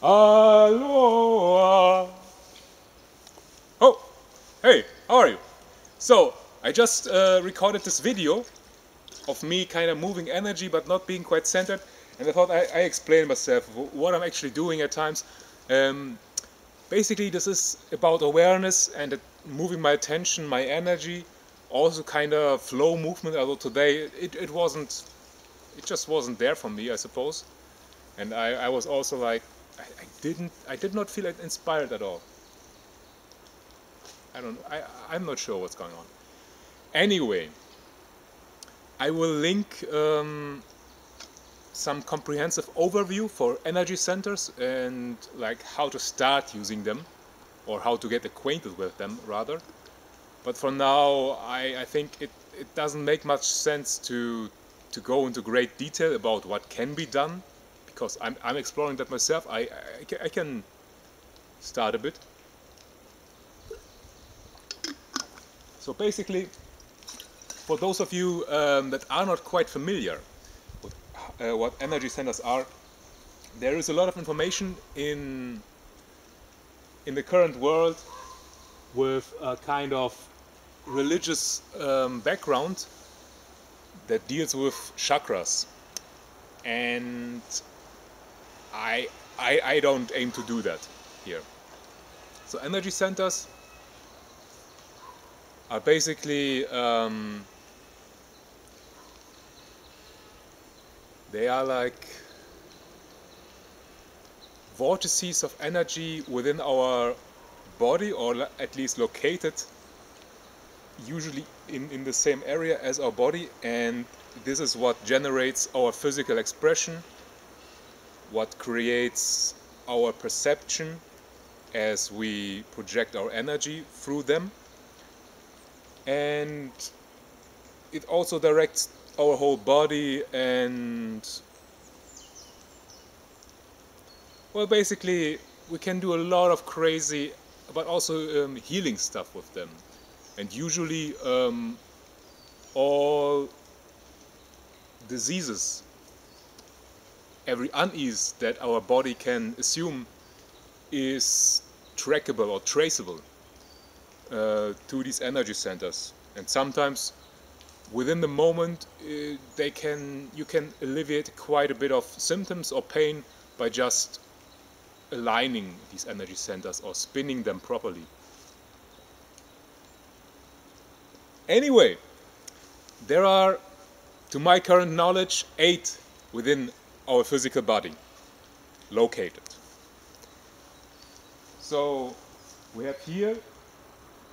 Aloha. Oh, hey, how are you? So, I just recorded this video of me kind of moving energy but not being quite centered, and I thought I explain myself what I'm actually doing at times. Um, Basically, this is about awareness and moving my attention, my energy, also kind of flow movement. Although today it wasn't, it just wasn't there for me, I suppose. And I was also like, I did not feel inspired at all. I'm not sure what's going on. Anyway, I will link some comprehensive overview for energy centers and like how to start using them or how to get acquainted with them rather. But for now, I think it doesn't make much sense to go into great detail about what can be done because I'm exploring that myself. I can start a bit. So basically, for those of you that are not quite familiar with what energy centers are, there is a lot of information in the current world with a kind of religious background that deals with chakras, and I, I don't aim to do that here. So energy centers are basically they are like vortices of energy within our body, or at least located usually in the same area as our body, and this is what generates our physical expression, what creates our perception as we project our energy through them, and it also directs our whole body. And well, basically we can do a lot of crazy but also healing stuff with them, and usually all diseases, every unease that our body can assume is trackable or traceable to these energy centers. And sometimes within the moment you can alleviate quite a bit of symptoms or pain by just aligning these energy centers or spinning them properly. Anyway, there are, to my current knowledge, 8 within our physical body located. So we have here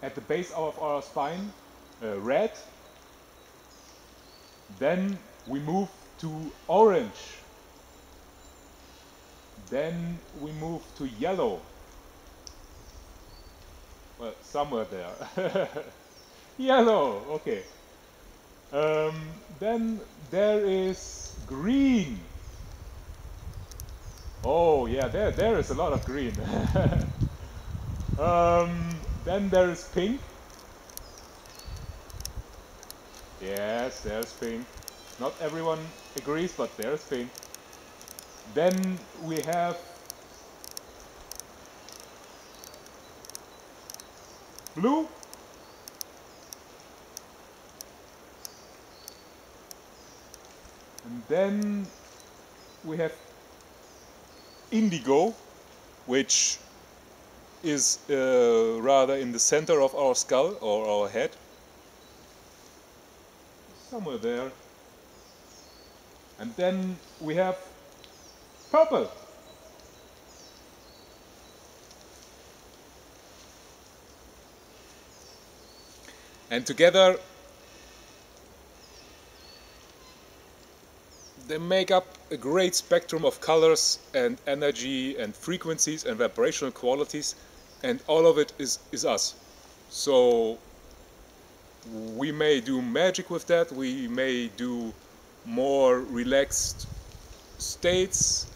at the base of our spine red, then we move to orange, then we move to yellow, well, somewhere there. Yellow, okay. Then there is green. Oh yeah, there is a lot of green. Then there is pink. Yes, there's pink. Not everyone agrees, but there's pink. Then we have blue. And then we have indigo, which is rather in the center of our skull or our head. Somewhere there. And then we have purple. And together they make up a great spectrum of colors and energy and frequencies and vibrational qualities, and all of it is us. So we may do magic with that, we may do more relaxed states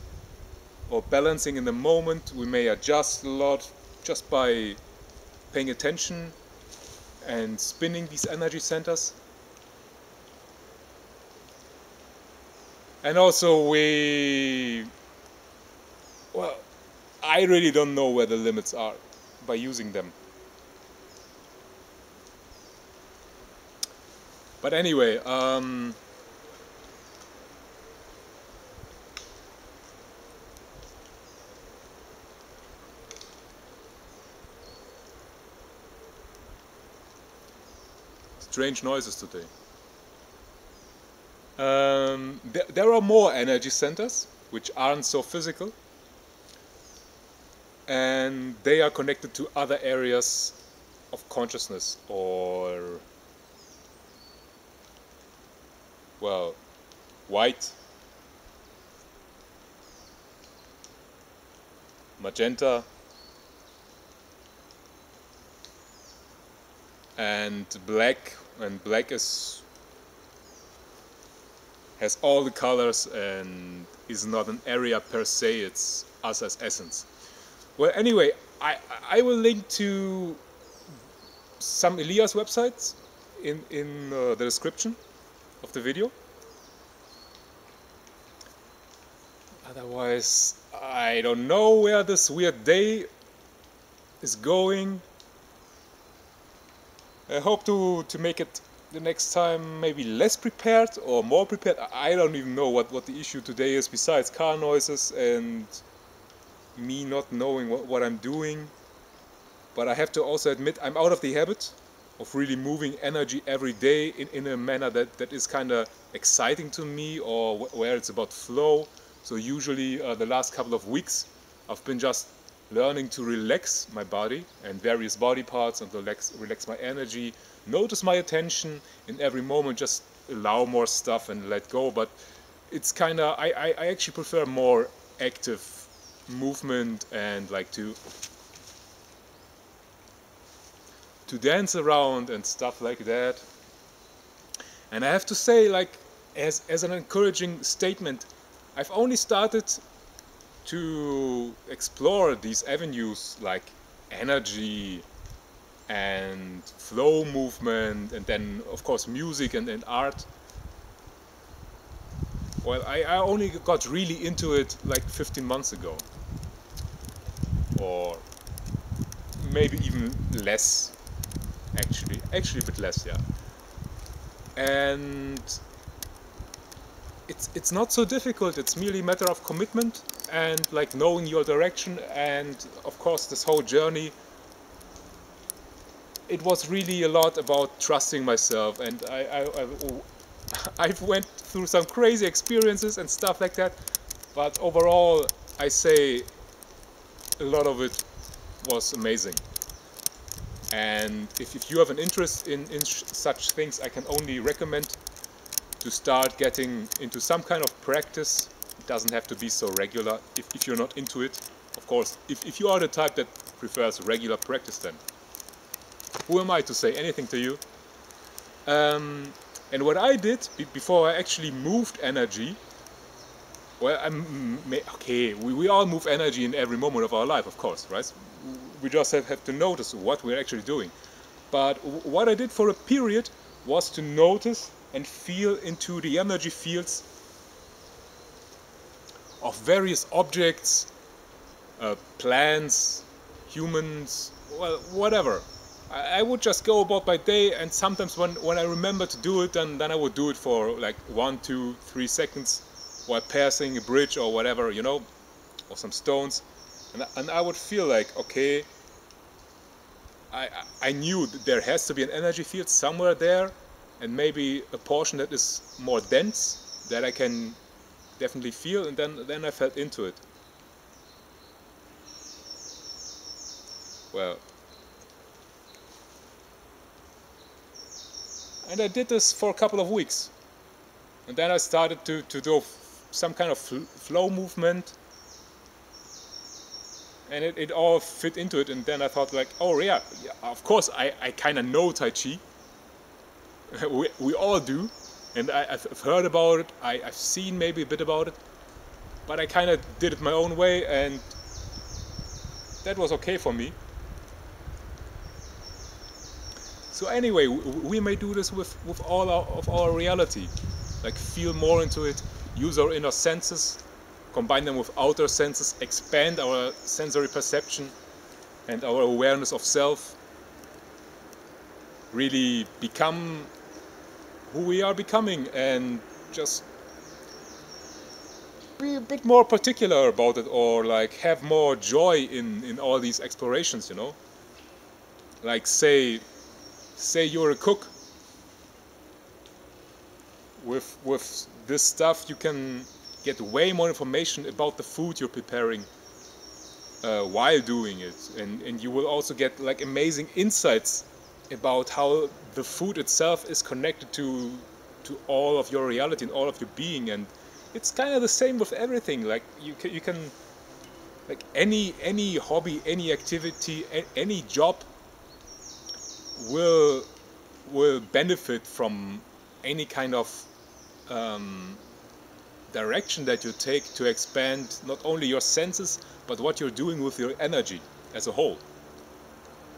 or balancing in the moment, we may adjust a lot just by paying attention and spinning these energy centers. And also well, I really don't know where the limits are by using them. But anyway, strange noises today. There are more energy centers which aren't so physical, and they are connected to other areas of consciousness, or, well, white, magenta, and black. And black has all the colors and is not an area per se, it's us as essence. Well, anyway, I will link to some Elias websites in the description of the video. Otherwise, I don't know where this weird day is going. I hope to make it the next time maybe less prepared or more prepared. I don't even know what the issue today is, besides car noises and me not knowing what I'm doing. But I have to also admit, I'm out of the habit of really moving energy every day in a manner that is kind of exciting to me, or where it's about flow. So usually the last couple of weeks I've been just learning to relax my body and various body parts, and relax my energy, notice my attention in every moment, just allow more stuff and let go. But it's kind of, I actually prefer more active movement, and like to dance around and stuff like that. And I have to say, like, as an encouraging statement, I've only started to explore these avenues like energy and flow movement, and then of course music and art. Well, I only got really into it like 15 months ago, or maybe even less, actually a bit less, yeah. And it's not so difficult. It's merely a matter of commitment and like knowing your direction. And of course, this whole journey, it was really a lot about trusting myself, and I've went through some crazy experiences and stuff like that, but overall I say a lot of it was amazing. And if you have an interest in such things, I can only recommend to start getting into some kind of practice. It doesn't have to be so regular if you're not into it. Of course, if you are the type that prefers regular practice, then who am I to say anything to you? And what I did before I actually moved energy, well, okay, we all move energy in every moment of our life, of course, right? We just have to notice what we're actually doing. But what I did for a period was to notice and feel into the energy fields of various objects, plants, humans, well, whatever. I would just go about my day, and sometimes when I remember to do it, then I would do it for like 1, 2, 3 seconds while passing a bridge or whatever, you know, or some stones. And I would feel like, okay, I knew that there has to be an energy field somewhere there, and maybe a portion that is more dense that I can definitely feel, and then I felt into it. Well, and I did this for a couple of weeks, and then I started to do some kind of flow movement, and it all fit into it. And then I thought, like, oh yeah, of course I kind of know Tai Chi. we all do, and I've heard about it, I've seen maybe a bit about it, but I kind of did it my own way, and that was okay for me. So anyway, we may do this with all of our reality, like feel more into it, use our inner senses, combine them with outer senses, expand our sensory perception and our awareness of self, really become who we are becoming, and just be a bit more particular about it, or like have more joy in all these explorations, you know. Like say you're a cook. With this stuff you can get way more information about the food you're preparing while doing it, and you will also get like amazing insights about how the food itself is connected to all of your reality and all of your being. And it's kind of the same with everything. Like you can like any hobby, any activity, any job will benefit from any kind of direction that you take to expand not only your senses but what you're doing with your energy as a whole.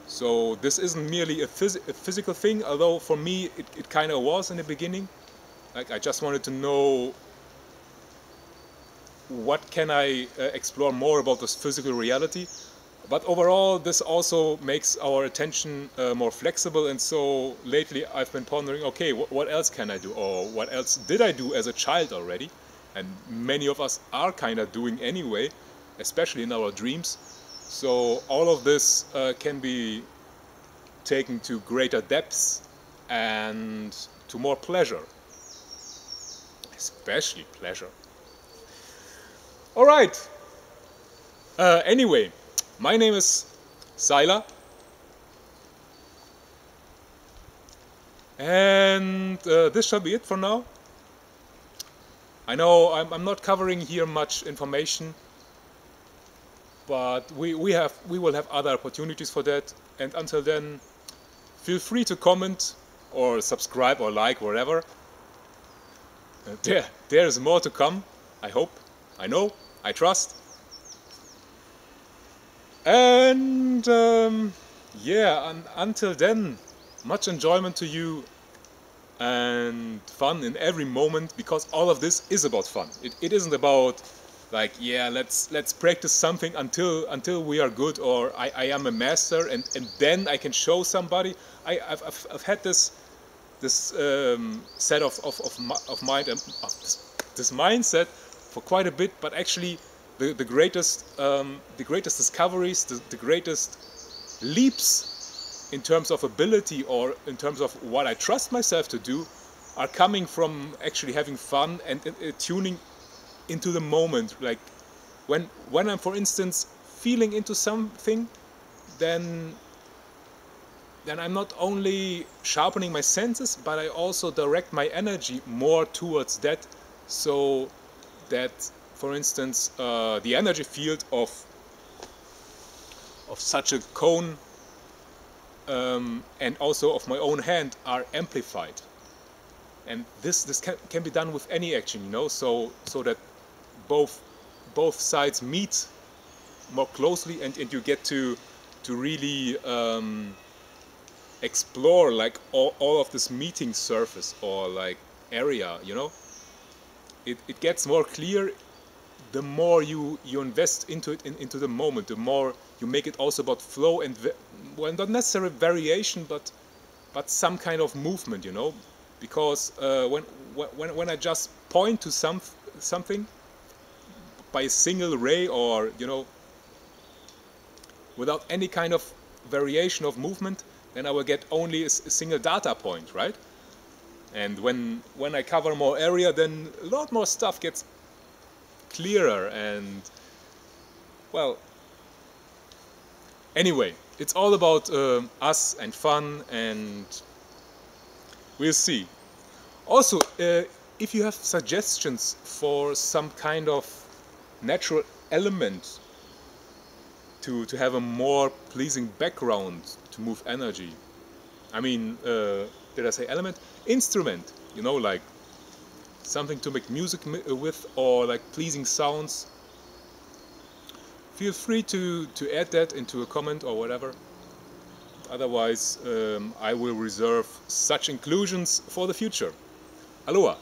So this isn't merely a physical thing, although for me it kind of was in the beginning. Like I just wanted to know what can I explore more about this physical reality. But overall this also makes our attention more flexible, and so lately I've been pondering, okay, what else can I do, or what else did I do as a child already, and many of us are kind of doing anyway, especially in our dreams. So all of this can be taken to greater depths and to more pleasure, especially pleasure. All right. Anyway, my name is Sila, and this shall be it for now. I know I'm not covering here much information, but we will have other opportunities for that. And until then, feel free to comment or subscribe or like, whatever. There is more to come, I hope, I know, I trust. And yeah, until then, much enjoyment to you and fun in every moment, because all of this is about fun. It isn't about like, yeah, let's practice something until we are good, or I am a master and then I can show somebody. I've had this set of mind, this mindset for quite a bit, but actually the greatest discoveries, the greatest leaps in terms of ability or in terms of what I trust myself to do are coming from actually having fun and tuning into the moment. Like when I'm, for instance, feeling into something, then I'm not only sharpening my senses, but I also direct my energy more towards that, so that, for instance, the energy field of such a cone and also of my own hand are amplified. And this can be done with any action, you know, so that both sides meet more closely, and you get to really explore like all of this meeting surface or like area, you know. It gets more clear the more you invest into it, into the moment, the more you make it also about flow and, well, not necessarily variation, but some kind of movement, you know. Because when I just point to something by a single ray, or, you know, without any kind of variation of movement, then I will get only a single data point, right? And when I cover more area, then a lot more stuff gets clearer. And, well, anyway, it's all about us and fun, and we'll see. Also, if you have suggestions for some kind of natural element to have a more pleasing background to move energy. I mean, did I say element? Instrument, you know, like something to make music with, or like pleasing sounds. Feel free to add that into a comment or whatever. Otherwise, I will reserve such inclusions for the future. Aloha!